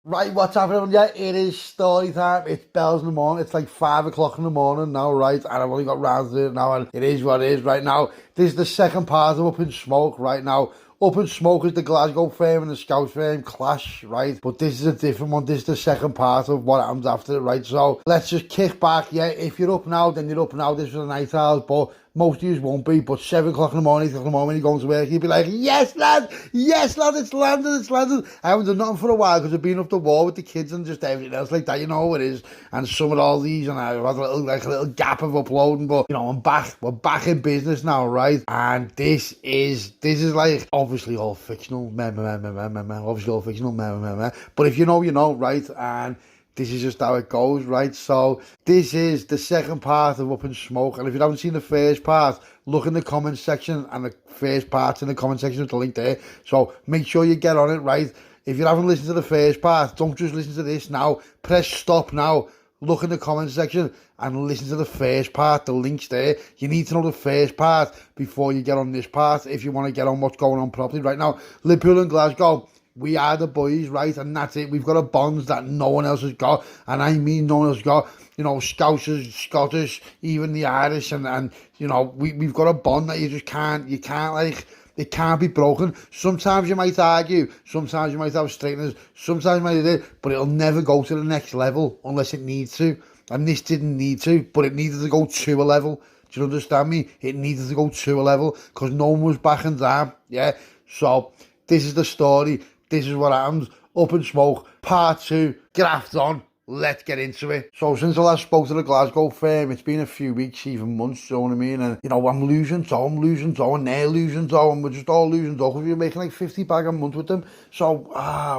Right, what's happening? Yeah, it is story time. It's bells in the morning. It's like 5 o'clock in the morning now, right? And I've only got round to it now, and it is what it is right now. This is the second part of Up in Smoke right now. Up in Smoke is the Glasgow firm and the Scouse firm clash, right? But this is a different one. This is the second part of what happens after it, right? So let's just kick back. Yeah, if you're up now, then you're up now. This was a night hours, but most of you won't be. But 7 o'clock in the morning, 8 o'clock in the morning, when you're going to work, you'll be like, yes, lad, it's landed, it's landed. I haven't done nothing for a while because I've been up the wall with the kids and just everything else like that, you know how it is. And some of all these, and I've had a little gap of uploading, but you know, I'm back. We're back in business now, right? And this is like obviously all fictional, obviously all fictional, but if you know, you know, right? And this is just how it goes, right? So this is the second part of Up in Smoke, and if you haven't seen the first part, look in the comment section, and the first part's in the comment section with the link there. So make sure you get on it, right? If you haven't listened to the first part, don't just listen to this now. Press stop now. Look in the comment section and listen to the first part. The link's there. You need to know the first part before you get on this part if you want to get on what's going on properly right now. Liverpool and Glasgow, we are the boys, right? And that's it. We've got a bond that no one else has got. And I mean no one else has got. You know, Scousers, Scottish, even the Irish. And you know, we've got a bond that you can't like, it can't be broken. Sometimes you might argue. Sometimes you might have straighteners. Sometimes you might do it. But it'll never go to the next level unless it needs to. And this didn't need to, but it needed to go to a level. Do you understand me? It needed to go to a level because no one was backing down. Yeah. So this is the story. This is what happens. Up in Smoke, part 2, Graft on. Let's get into it. So since I last spoke to the Glasgow firm, it's been a few weeks, even months, you know what I mean? And, you know, I'm losing dough, and they're losing dough, and we're just all losing dough because we're making like 50 bag a month with them. So,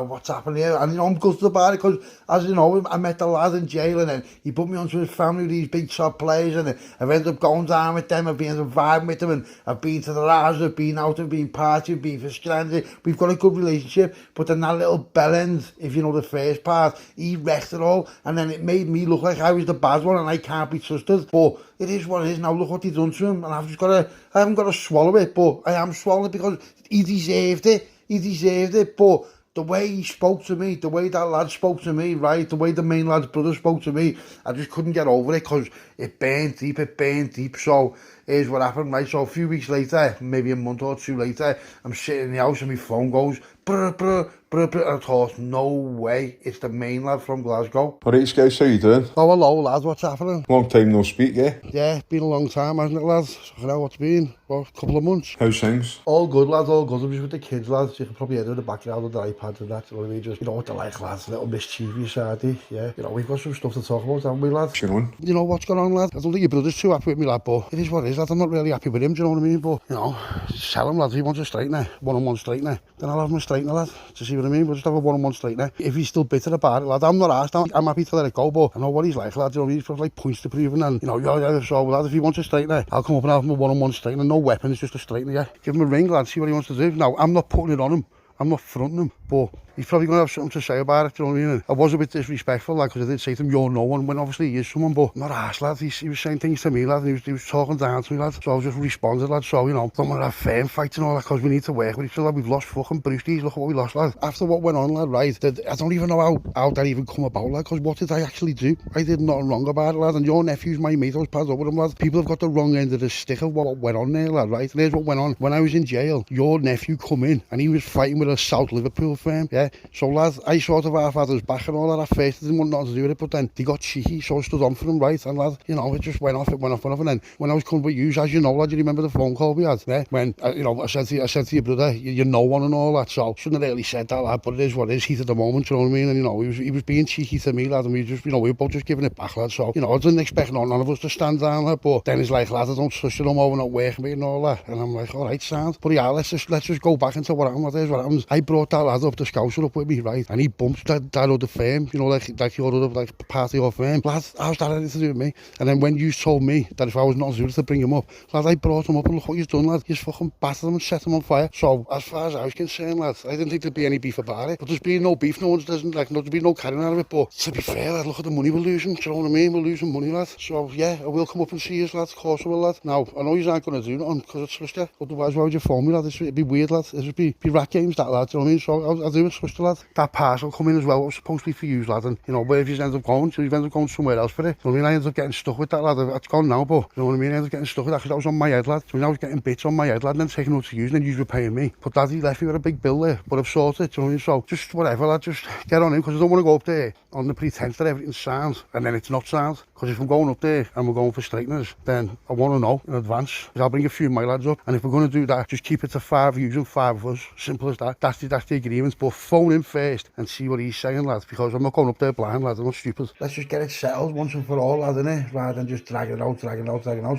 what's happening here? And, you know, I'm gutted about it because, as you know, I met the lad in jail, and then he put me onto his family with these big top players, and I've ended up going down with them. I've been vibing with them, and I've been to the Rars, I've been out and been partying, been for Scrandy. We've got a good relationship, but then that little bellend, if you know the first part, he wrecked it all. And then it made me look like I was the bad one and I can't be trusted. But it is what it is now. Look what he's done to him. And I haven't got to swallow it, but I am swallowing it because he deserved it. He deserved it. But the way he spoke to me, the way that lad spoke to me, right, the way the main lad's brother spoke to me, I just couldn't get over it because it burned deep. So here's what happened, right? So a few weeks later, maybe a month or two later, I'm sitting in the house and my phone goes, brr, brr, brr, brr, and I thought, no way, it's the main lad from Glasgow. Alright, Scouse, how you doing? Oh, hello, lad, what's happening? Long time no speak, yeah? Yeah, it's been a long time, hasn't it, lads? I know what's been, well, a couple of months. How's things? All good, lads, all good. I'm just with the kids, lads. You can probably hear in the background of the iPad and that, you know what I mean? Just, you know what they're like, lads, a little mischievous, yeah. You know, we've got some stuff to talk about, haven't we, lads? Sure. You know what's going on, lad? I don't think your brother's too happy with me, lad, but it is what it is, lad. I'm not really happy with him, do you know what I mean? But, you know, just tell him, lad, if he wants a straightener, one-on-one straightener, then I'll have him a straightener, lad. Do you see what I mean? We'll just have a one-on-one straightener. If he's still bitter about it, lad, I'm not arsed. I'm happy to let it go, but I know what he's like, lad. You know, he's got like points to prove, and you know, yeah, so, lad, if he wants a straightener, I'll come up and have him a one-on-one straightener. No weapons, just a straightener, yeah. Give him a ring, lad, see what he wants to do. Now, I'm not putting it on him. I'm not fronting him, but he's probably going to have something to say about it, do you know what I mean? I was a bit disrespectful, like, because I did say to him, you're no one, when obviously he is someone, but I'm not arsed, lad. He was saying things to me, lad, and he was talking down to me, lad, so I was just responded, lad. So, you know, don't want to have firm fights and all that, because we need to work with each other. We've lost fucking Brewsties, look what we lost, lad. After what went on, lad, right, I don't even know how that even come about, lad, because what did I actually do? I did nothing wrong about it, lad, and your nephew's my mate. I was pads up with him, lad. People have got the wrong end of the stick of what went on there, lad, right? And here's what went on. When I was in jail, your nephew come in, and he was fighting with a South Liverpool firm, yeah? So, lad, I sort of half had his back and all that at first. I didn't want nothing to do with it, but then they got cheeky, so I stood on for him, right? And, lad, you know, it just went off, and then when I was coming with you, as you know, lad, you remember the phone call we had, yeah? When, you know, I said to your brother, you know one and all that, so shouldn't have really said that, lad, but it is what it is, heat at the moment, you know what I mean? And, you know, he was being cheeky to me, lad, and we just, you know, we were both just giving it back, lad, so, you know, I didn't expect none of us to stand down, lad, but then he's like, lad, I don't trust you no more, we're not working with you and all that, and I'm like, alright, sound, but yeah, let's just go back into what happened, lad, here's what happens. I brought that lad up, the Scouser up with me, right, and he bumped that other firm, you know, like your other, like, part of your firm. Lad, how's that anything to do with me? And then when you told me that if I was not suited to bring him up, lad, I brought him up, and look what you've done, lad. You've fucking battered him and set him on fire. So, as far as I was concerned, lad, I didn't think there'd be any beef about it. But there's been no beef, there's been no carrying out of it. But to be fair, lad, look at the money we're losing, do you know what I mean? We're losing money, lad. So, yeah, I will come up and see you, lad, of course I will, lad. Now, I know you aren't going to do nothing, because I trust you. Otherwise, why would you phone me, lad? It'd be weird, lad. It'd be rat games, that, lad, do you know what I mean? So, I'll do it, trust you, lad. That parcel come in as well, it was supposed to be for you, lad, and, you know, where if you end up going, so you end up going somewhere else for it. You know what I mean? I ended up getting stuck with that, lad. It's gone now, but, you know what I mean? I ended up getting stuck with that, because that was on my head, lad. So I was getting bits on my head, lad, and then taking out to use, and then you were paying me. But Daddy left me with a big bill there, but I've sorted, you know what I mean? So, just whatever, lad, just get on in, because I don't want to go up there on the pretense that everything's sound, and then it's not sound. Because if I'm going up there, and we're going for straighteners, then I want to know in advance. Because I'll bring a few of my lads up, and if we're going to do that, just keep it to 5 using 5 of us. Simple as that. That's the agreement. But phone him first and see what he's saying, lad, because I'm not going up there blind, lad. I'm not stupid. Let's just get it settled once and for all, lad, innit? Rather than just dragging it out.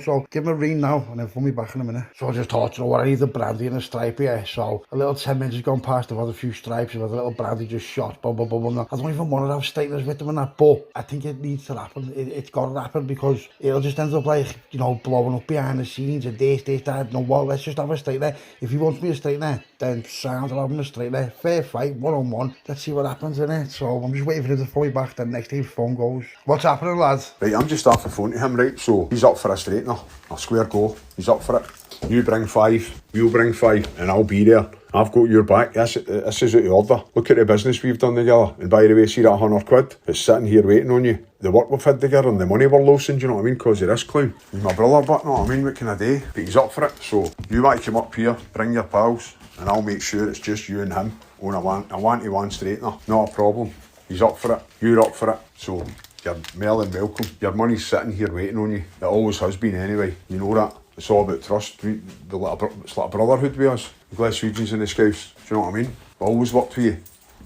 So give him a ring now, and then phone me back in a minute. So I just thought, you know what, I need the brandy and a stripe here. So a little 10 minutes has gone past, I've had a few stripes, I've had a little brandy just shot, boom. I don't even want to have straighteners with them and that, but I think it needs to happen. It's got to happen, because it'll just end up like, you know, blowing up behind the scenes and this, that. No, well, let's just have a straightener. If he wants me a straightener, then sound, I'll have him a straightener. Fair fight, one-on-one. Let's see what happens, innit? So I'm just waiting for him to phone me back, then next time his phone goes. What's happening, lads? Right, I'm just off the phone to him, right, so he's up for a straightener. A square go, he's up for it. You bring 5, you bring 5, and I'll be there. I've got your back. This is out of order. Look at the business we've done together. And by the way, see that £100? It's sitting here waiting on you. The work we've had together and the money we're losing, do you know what I mean? Because of this clown. He's my brother, but, you know what I mean? What can I do? But he's up for it. So, you want to come up here, bring your pals, and I'll make sure it's just you and him on a one-to-one straightener. Not a problem. He's up for it. You're up for it. So, you're more than welcome. Your money's sitting here waiting on you. It always has been anyway. You know that. It's all about trust. It's like a brotherhood with us. The Glaswegians and the Scouse. Do you know what I mean? We always worked with you.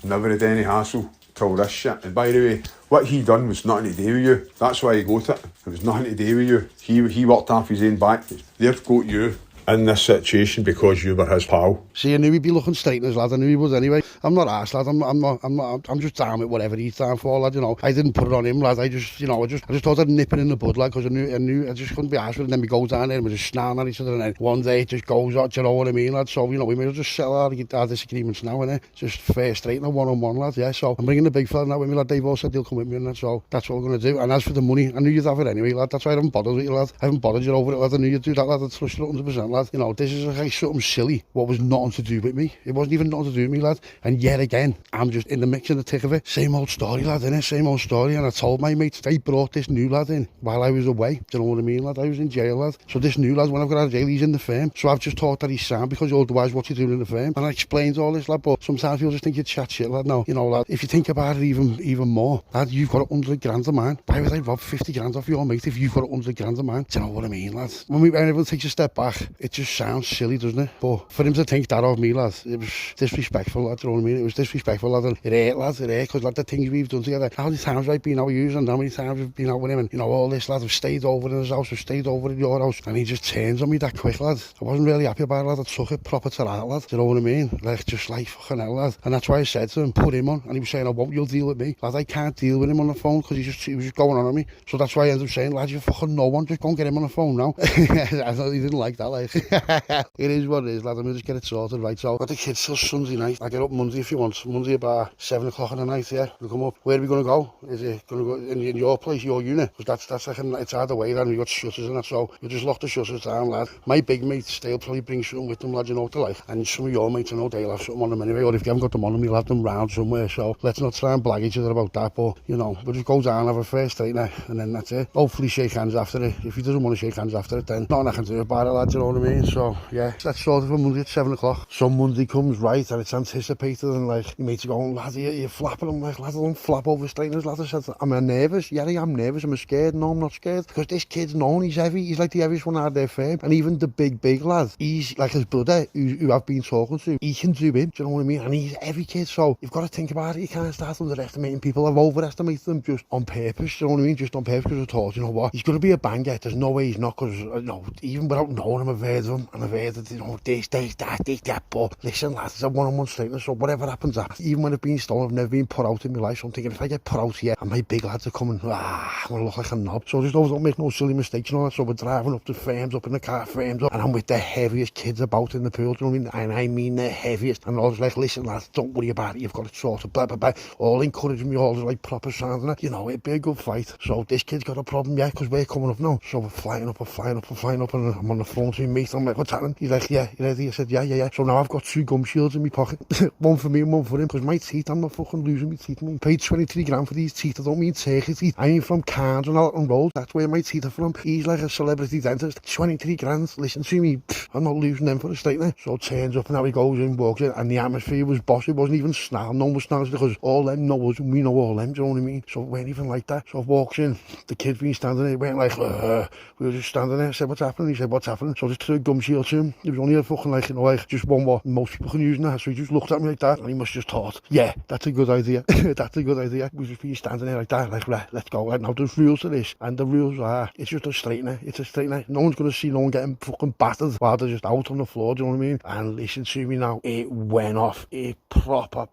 Never had any hassle till this shit. And by the way, what he done was nothing to do with you. That's why he got it. It was nothing to do with you. He worked off his own back. They've got you in this situation because you were his pal. See, I knew he'd be looking straighteners, lad. I knew he would anyway. I'm not arse, lad. I'm just down with whatever he's down for, lad. You know, I didn't put it on him, lad. I just thought I'd nip it in the bud, lad, because I knew I just couldn't be arsed with it. And then we go down there and we're just snarling at each other, and then one day it just goes out. Do you know what I mean, lad? So, you know, we may as well just settle our disagreements now, innit? Just fair straightener, one-on-one, lad. Yeah. So I'm bringing the big fella now with me, lad. Dave all said he'll come with me, and so that's what we're gonna do. And as for the money, I knew you'd have it anyway, lad. That's why I haven't bothered with you, lad. I haven't bothered you over it, lad. I knew you'd do that, lad. I trust you 100%, lad. You know, this is like something silly, what was nothing to do with me. It wasn't even nothing to do with me, lad. And yet again, I'm just in the mix in the thick of it. Same old story, lad, innit? Same old story. And I told my mates, they brought this new lad in while I was away. Do you know what I mean, lad? I was in jail, lad. So this new lad, when I've got out of jail, he's in the firm. So I've just thought that he's sound, because otherwise what you doing in the firm? And I explained all this, lad, but sometimes people just think you chat shit, lad. No, you know, lad, if you think about it even more, lad, you've got 100 grand of mine. Why would I rob 50 grand off your mate if you've got 100 grand of mine? Do you know what I mean, lad? When everyone takes a step back, it just sounds silly, doesn't it? But for him to think that of me, lad, it was disrespectful, lad, you know what I mean? It was disrespectful, lad, and it hurt, lad, it hurt, because, lad, the things we've done together, how many times I've been out with you, and how many times we've been out with him, and, you know, all this, lad, I've stayed over in his house, I've stayed over in your house, and he just turns on me that quick, lad. I wasn't really happy about it, lad. I took it proper to that, lad, do you know what I mean? Like, just like, fucking hell, lad. And that's why I said to him, put him on, and he was saying, I won't, you'll deal with me. Lad, I can't deal with him on the phone, because he was just going on me. So that's why I ended up saying, lad, you fucking no one, just go and get him on the phone now. I thought he didn't like that, like. It is what it is, lad. I'm gonna just get it sorted, right? So, got the kids till Sunday night. I get up Monday if you want. Monday about 7 o'clock in the night, yeah. We'll come up. Where are we going to go? Is it going to go in your place, your unit? Because that's like, it's either way, then we got shutters and that, so we just lock the shutters down, lad. My big mates, they'll probably bring something with them, lad, you know what they're like. And some of your mates, I know they'll have something on them anyway, or if they haven't got them on them, you'll have them round somewhere. So, let's not try and blag each other about that, but, you know, we'll just go down, have a first straightener, and then that's it. Hopefully shake hands after it. If he doesn't want to shake hands after it, then nothing I can do about it, lad, you know what I mean? So, yeah, that's sorted for Monday at 7 o'clock. So Monday comes, right, and it's anticipated, and like, your mates are going, lad, you're flapping. I'm like, lad, I don't flap over straighteners, lad. I said, am I nervous? Yeah, I am nervous. Am I scared? No, I'm not scared. Because this kid's known, he's heavy. He's like the heaviest one out of their firm. And even the big lad, he's like his brother, who I've been talking to, he can do him, do you know what I mean? And he's a heavy kid, so you've got to think about it. You can't start underestimating people. I've overestimated them just on purpose, do you know what I mean? Just on purpose, because I thought, you know what, he's going to be a banger. There's no way he's not, because, you know, even without knowing him, I've heard of him, and I've heard that, you know, this, that, but listen, lads, it's a one-on-one straightener, so whatever happens, even when I've been stolen, I've never been put out in my life, so I'm thinking, if I get put out here, and my big lads are coming, I'm going to look like a knob. So just don't make no silly mistakes and all that. So we're driving up the frames, up in the car frames up, and I'm with the heaviest kids about in the pool, do you know what I mean? And I mean the heaviest. And I was like, listen, lads, don't worry about it, you've got it sorted, blah, blah, blah. All encouraging me, all like proper sounding it. You know, it'd be a good fight. So this kid's got a problem, yeah, because we're coming up now. So we're flying up, and I'm on the phone to my mate. I'm like, what's happening? He's like, yeah, you ready? I said, yeah. So now I've got 2 gum shields in my pocket. One for me and one for him. Because my teeth, I'm not fucking losing my teeth, man. Paid 23 grand for these teeth. I don't mean turkey teeth. I mean from Cairns and Alton Road. That's where my teeth are from. He's like a celebrity dentist. 23 grand. Listen to me. I'm not losing them for a straightener. So turns up and now he goes in, walks in, and the atmosphere was boss. It wasn't even snarl. No one was snarling because all them know us and we know all them. Do you know what I mean? So it weren't even like that. So I walks in. The kid's been standing there. Went like, we were just standing there. I said, what's happening? He said, what's happening? So I just threw a gum shield to him. It was only a fucking like, like just one what most people can use now. So he just looked at me like that and he must just thought, yeah, that's a good idea. That's a good idea. We just been standing there like that, like, right, let's go. Right, now there's rules to this. And the rules are, it's just a straightener. It's a straightener. No one's going to see no one getting fucking battered while they're just out on the floor. Do you know what I mean? And listen to me now. It went off. It proper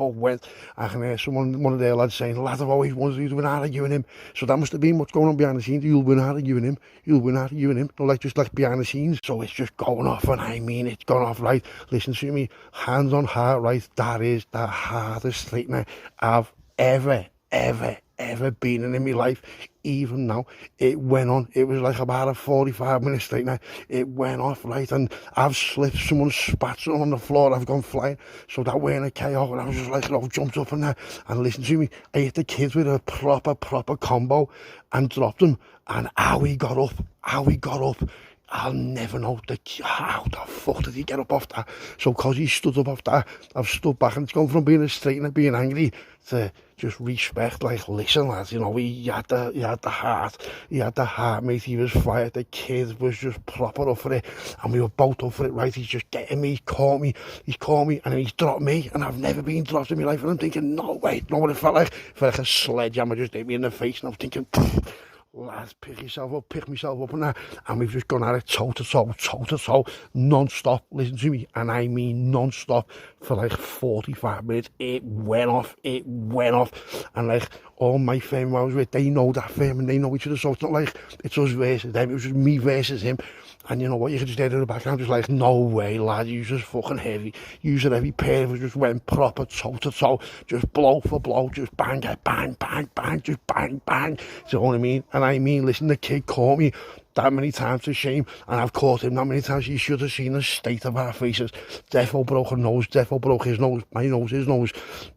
went. I can hear one of their lads saying, lad, I've always wanted to win arguing him. So that must have been what's going on behind the scenes. You'll win arguing him. No, like just like behind the scenes. So it's just going off, and I mean it's gone off right. Listen to me, hands on heart, right? That is the hardest straightener I've ever been in my life. Even now, it went on. It was like about a 45-minute straightener. It went off, right? And I've slipped, someone spat something on the floor, I've gone flying. So that weren't a KO, and I was just like, jumped up and that. And listen to me, I hit the kids with a proper combo and dropped him. And how he got up, I'll never know how the fuck did he get up off that. So because he stood up off that, I've stood back, and it's gone from being a straightener, being angry, to just respect, like, listen lads, you know, he had the heart, mate, he was fired, the kid was just proper up for it, and we were both up for it, right? He's just getting me, he's caught me, and then he's dropped me, and I've never been dropped in my life, and I'm thinking, no way, know what it felt like? It felt like a sledgehammer just hit me in the face, and I was thinking, lads, pick myself up and that, and we've just gone at it toe to toe, non-stop, listen to me, and I mean non-stop, for like 45 minutes, it went off, and like, all my family I was with, they know that family, and they know each other, so it's not like, it's us versus them, it was just me versus him. And you know what, you could just hear in the background, just like, no way, lad, you just fucking heavy. You said every pair of us just went proper toe to toe, just blow for blow, just bang, just bang. Do you know what I mean? And I mean, listen, the kid caught me that many times to shame, and I've caught him that many times. You should have seen the state of our faces. Defo broke her nose, Defo broke his nose, my nose, his nose,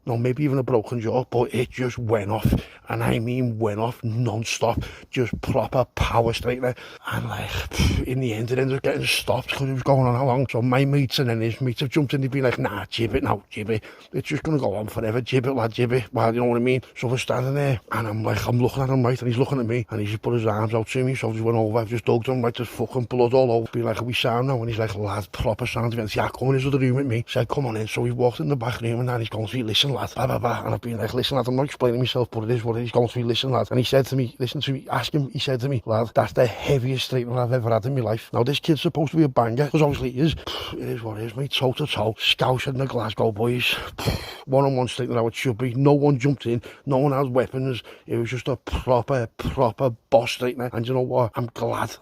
no, maybe even a broken jaw, but it just went off, and I mean went off non-stop, just proper power straightener. And like, in the end, it ended up getting stopped because it was going on how long. So my mates and then his mates have jumped in, they've been like, nah, jib it, it's just gonna go on forever, jib it, lad, jib it, well, you know what I mean? So we're standing there, and I'm looking at him, right, and he's looking at me, and he just put his arms out to me, so I just went over, I've just dug him, right, there's fucking blood all over, be like, are we sound now? And he's like, lad, proper sound events, yeah, come in his other room with me. Said, come on in. So we walked in the back room, and then he's going to me, listen lad, blah blah blah, and I've been like, listen lad, I'm not explaining myself, but it is what it is. He's going to me, listen lad, and he said to me, listen to me, ask him, he said to me, lad, that's the heaviest straightener I've ever had in my life. Now this kid's supposed to be a banger, because obviously he is. It is what it is, mate, toe to toe, Scouse and the Glasgow boys, one-on-one straightener how it should be. No one jumped in, no one had weapons, it was just a proper boss straightener. And you know what, I'm glad,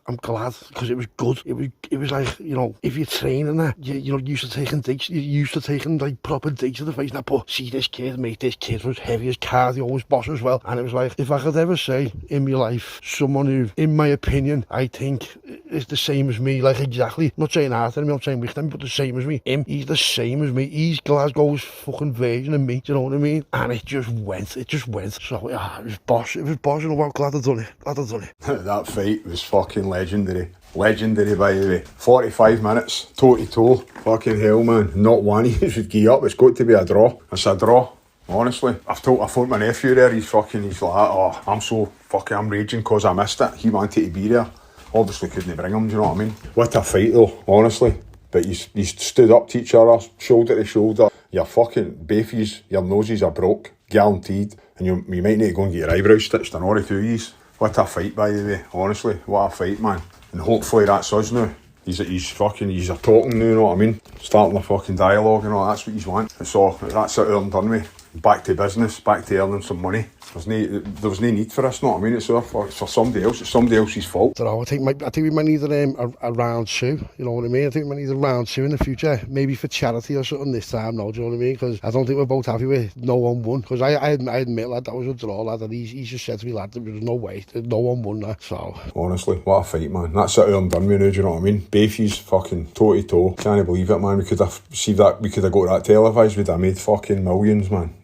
because it was good. It was like, you know, if you're training that, you're used to taking digs, you're used to taking like proper digs to the face. Now, but see this kid, mate, this kid was heavy as cardio, was boss as well. And it was like, if I could ever say in my life, someone who, in my opinion, I think is the same as me, like exactly, I'm not saying hard than me, I'm not saying weak than me, but the same as me. Him, he's the same as me. He's Glasgow's fucking version of me, do you know what I mean? And it just went. So yeah, it was boss, and I'm glad I've done it, That fight was fucking legendary by the way. 45 minutes, toe to toe, fucking hell man, not one of you should give up, it's got to be a draw. It's a draw, honestly. I thought my nephew there, he's like, oh, I'm raging because I missed it. He wanted to be there, obviously couldn't bring him, do you know what I mean? What a fight though, honestly. But you stood up to each other, shoulder to shoulder. Your fucking bafies, your noses are broke, guaranteed. And you might need to go and get your eyebrows stitched in order to years. What a fight, by the way, honestly. What a fight, man. And hopefully that's us now. He's a talking now, you know what I mean? Starting a fucking dialogue and all, that's what he's want. So that's it, I'm done with. back to business, back to earning some money. There was no need for this, know what I mean? It's for somebody else. It's somebody else's fault. I don't know, I think we might need a round two, you know what I mean? I think we might need a round two in the future, maybe for charity or something this time, no, do you know what I mean? Because I don't think we're both happy with no one won. Because I admit, lad, that was a draw, lad, and he just said to me, lad, there was no way, no one won that, so. Honestly, what a fight, man. That's it, I'm done with now, do you know what I mean? Beefy's fucking toe to toe. Can't believe it, man. We could have got that televised, we'd have made fucking millions, man.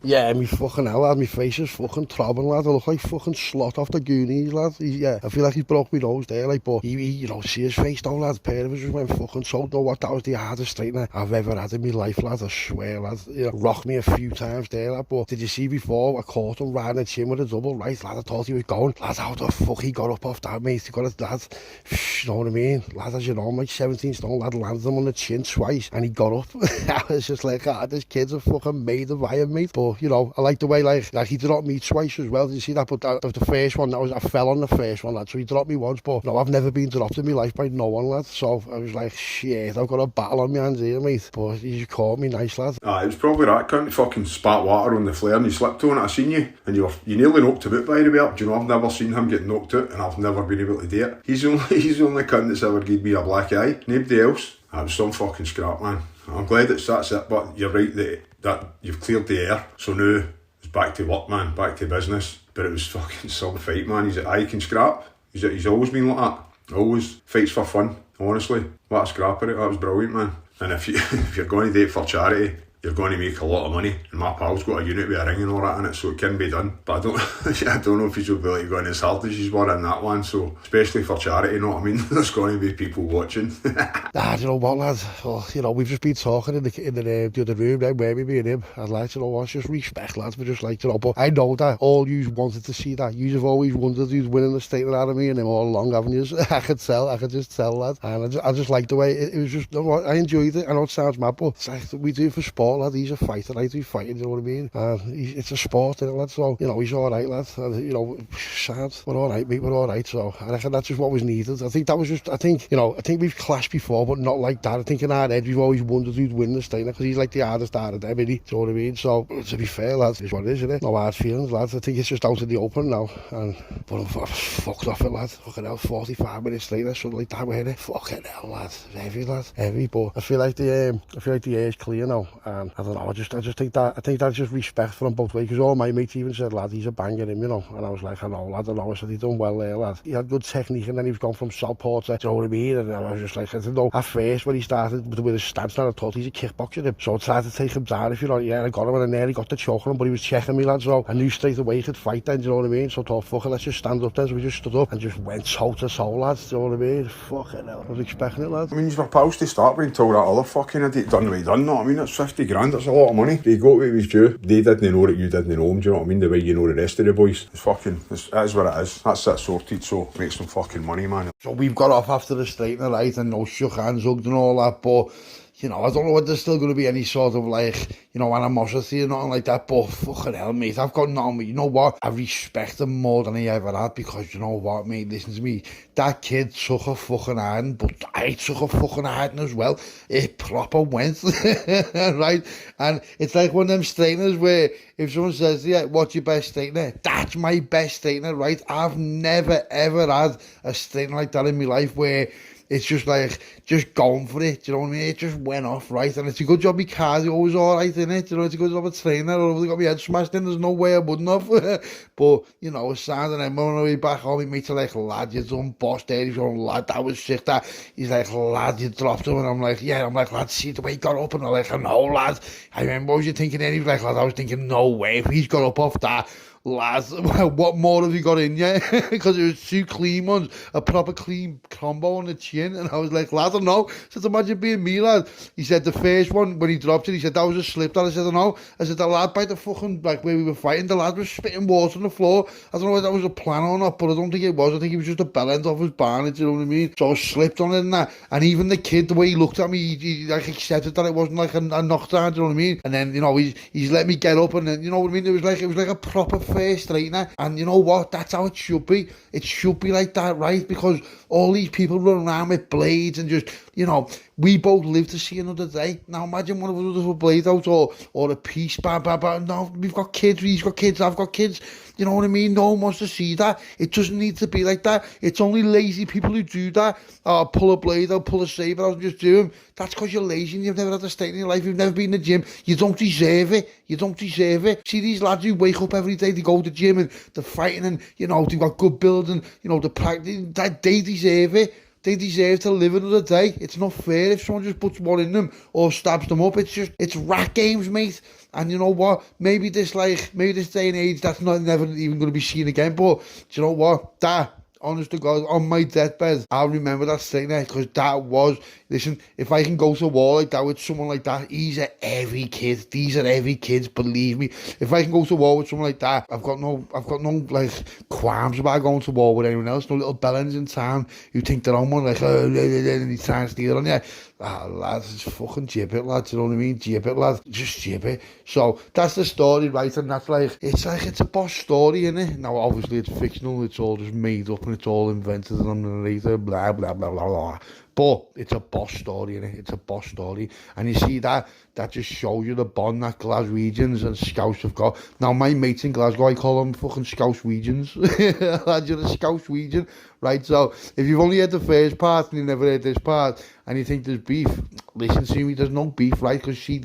Yeah, me fucking hell, lad, my face is fucking throbbing, lad. I look like fucking Slot off the Goonies, lad. I feel like he broke my nose there, like, but he you know, see his face though, lad. Pair of us just went fucking so, know what, that was the hardest straightener I've ever had in my life, lad. I swear, lad. You know, rocked me a few times there, lad, but did you see before I caught him riding the chin with a double, right, lad? I thought he was going, lad, how the fuck he got up off that, mate? He got it, lad. You know what I mean? Lad, as you know, I'm like 17 stone, lad, landed him on the chin twice, and he got up. I was just like, this kid's a fucking made of iron, mate. But, you know, I like the way, like he dropped me twice as well. Did you see that? But that was the first one, I fell on the first one, lad, so he dropped me once, but no, I've never been dropped in my life by no one, lad. So I was like, shit, I've got a battle on my hands here, mate. But he just caught me nice, lad. It was probably that cunt fucking spat water on the flare and you slipped on it. I seen you, and you nearly knocked him out, by the way. Do you know, I've never seen him get knocked out, and I've never been able to do it. He's the only cunt that's ever given me a black eye. Nobody else. That was some fucking scrap, man. I'm glad that's it, but you're right that you've cleared the air. So now it's back to work, man, back to business. But it was fucking some fight, man. He's I can scrap. He's always been like that. Always fights for fun. Honestly, what a scrapper it. That was brilliant, man. And if you're going to do it for charity, you're going to make a lot of money. And my pal's got a unit with a ring and all that in it, so it can be done. But I don't know if he's will be like going as hard as he's were in that one. So especially for charity, you know what I mean? There's going to be people watching. You know what, lad? Well, you know, we've just been talking in the other room then, where we be and him. I'd like, you know what, just respect, lads. We're just like, you know, but I know that all you wanted to see that. You have always wondered who's winning the state out of me and him all along, haven't you? I could just tell, lad. And I just like the way it was just, you know what, I enjoyed it. I know it sounds mad, but it's like we do it for sport, lad. He's a fighter, I do fighting, you know what I mean? It's a sport, isn't it, lad? So, you know, he's alright, lad. You know, sad. We're alright, mate, we're alright. So I reckon that's just what was needed. I think we've clashed before, but not like that. I think in our head we've always wondered who'd win the Steiner, because he's like the hardest out of them, isn't he? Do you know what I mean? So to be fair, lads, it's what it is, isn't it? No hard feelings, lads. I think it's just out in the open now. But I'm fucked off it, lad. Fucking hell, 45 minutes later, something like that, we're in it. Fucking hell, lad. Heavy, lad. Heavy, but I feel like the air is clear now. And I don't know, I just think that's just respect for him both ways, because all my mates even said, lad, he's a banger him, you know. And I was like, I know, lad, I know. I said, he done well there, lad. He had good technique, and then he was gone from Southport to, do you know what I mean? And I was just like, I don't know, at first when he started with his stance, I thought he's a kickboxer, him. So I tried to take him down, if you know, yeah, I got him, and then there he got the choke on him, but he was checking me, lad, so I knew straight away he could fight then, do you know what I mean? So I thought, fuck it, let's just stand up then. So we just stood up and just went toe to toe, lads, do you know what I mean? Fucking hell, I was expecting it, lad. I mean, you were pals to start with until that other fucking idiot done what he done, know what I mean? That's 50 grand, that's a lot of money. They got what he was due. They didn't know that you didn't know him, do you know what I mean? The way you know the rest of the boys. It's fucking, that is what it is. That's it sorted, so make some fucking money, man. So we've got off after the straightener, right, and no shook hands, hugged and all that, but you know, I don't know whether there's still going to be any sort of like, you know, animosity or nothing like that, but fucking hell, mate, I've got nothing, but you know what? I respect him more than I ever had, because you know what, mate, listen to me, that kid took a fucking hiding, but I took a fucking hiding as well. It proper went, right? And it's like one of them straighteners where if someone says, yeah, what's your best straightener? That's my best straightener, right? I've never ever had a straightener like that in my life where it's just like, just going for it, do you know what I mean? It just went off, right? And it's a good job my cardio was alright, innit? You know, it's a good job a trainer, or if they got my head smashed in, there's no way I wouldn't have. But, you know, it's sad, and I'm on the way back home, my mates are like, lad, you done boss there. He's going, lad, that was sick, that. He's like, lad, you dropped him. And I'm like, yeah. I'm like, lad, see the way he got up. And I'm like, no, lad. I remember, what was you thinking then? He was like, lad, I was thinking, no way. If he's got up off that, lads, what more have you got in you? Because it was two clean ones, a proper clean combo on the chin, and I was like, lad, I don't know. I said, imagine being me, lad. He said the first one, when he dropped it, he said that was a slip, that. I said, I don't know. I said, the lad by the fucking, like where we were fighting, the lad was spitting water on the floor. I don't know if that was a plan or not, but I don't think it was. I think he was just a bell end off his barnet, you know what I mean? So I slipped on it and that, and even the kid, the way he looked at me, he like accepted that it wasn't like a knockdown, do you know what I mean? And then, you know, he's let me get up, and then, you know what I mean? It was like a proper first straightener. And you know what? That's how it should be. It should be like that, right? Because all these people run around with blades and just, you know, We both live to see another day. Now imagine one of us with a blade out or a piece, no, we've got kids, he's got kids, I've got kids. You know what I mean? No one wants to see that. It doesn't need to be like that. It's only lazy people who do that. Pull a blade out, pull a saber out and just do them. That's because you're lazy and you've never had a state in your life. You've never been in the gym. You don't deserve it. You don't deserve it. See these lads who wake up every day, they go to the gym and they're fighting and, you know, they've got good build and, you know, the practice. They deserve it. They deserve to live another day. It's not fair if someone just puts one in them or stabs them up. It's rat games, mate. And you know what? Maybe this day and age, that's never even going to be seen again. But do you know what? That, honest to God, on my deathbed, I'll remember that thing there because that was, listen, if I can go to war like that with someone like that, these are heavy kids. These are heavy kids, believe me. If I can go to war with someone like that, I've got no like qualms about going to war with anyone else. No little bellends in town who think they're on one, like, oh, and he's trying to steal on you. Lads, it's fucking gibbet, lads, you know what I mean? Gibbet, lads, just gibbet. So, that's the story, right? And that's it's a boss story, innit? Now, obviously, it's fictional, it's all just made up and it's all invented and I'm the narrator, blah, blah, blah, blah, blah. But it's a boss story, innit? It's a boss story. And you see that just shows you the bond that Glaswegians and Scouse have got. Now, my mates in Glasgow, I call them fucking Scousewegians. Lads, you're a Scousewegian, right? So, if you've only heard the first part and you've never heard this part, and you think there's beef, listen to me, there's no beef, right? Because see,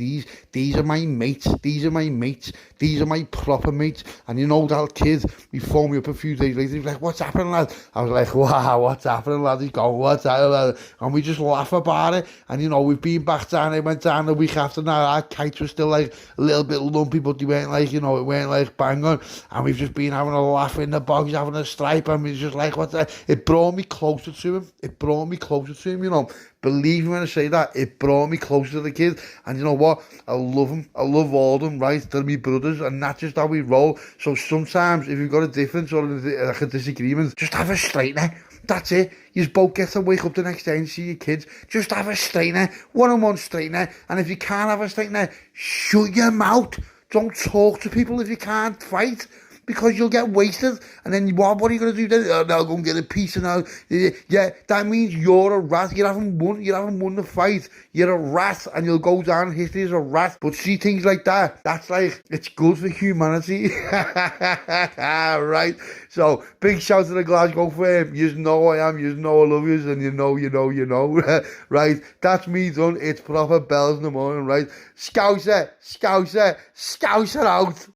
these are my mates, these are my proper mates. And you know that kid, he phoned me up a few days later, he was like, what's happening, lad? I was like, wow, what's happening, lad? He's going, what's happening, lad? And we just laugh about it. And you know, we've been back down, I went down the week after now, our kites were still like a little bit lumpy, but they weren't like, you know, it weren't like bang on. And we've just been having a laugh in the bogs, having a stripe, and we just like, what's that? It brought me closer to him, you know. Believe me when I say that, it brought me closer to the kid. And you know what? I love him. I love all of them, right? They're my brothers, and that's just how we roll. So sometimes, if you've got a difference or like a disagreement, just have a straightener. That's it. You both get to wake up the next day and see your kids. Just have a straightener, one-on-one straightener. And if you can't have a straightener, shut your mouth. Don't talk to people if you can't fight. Because you'll get wasted, and then what are you going to do then? Oh, no, go and get a piece, and now, yeah, that means you're a rat. You haven't won the fight. You're a rat, and you'll go down in history as a rat. But see things like that, that's like, it's good for humanity. Right? So, big shout to the Glasgow firm. You know I am, you know I love you, and you know. Right? That's me done. It's proper bells in the morning, right? Scouser out.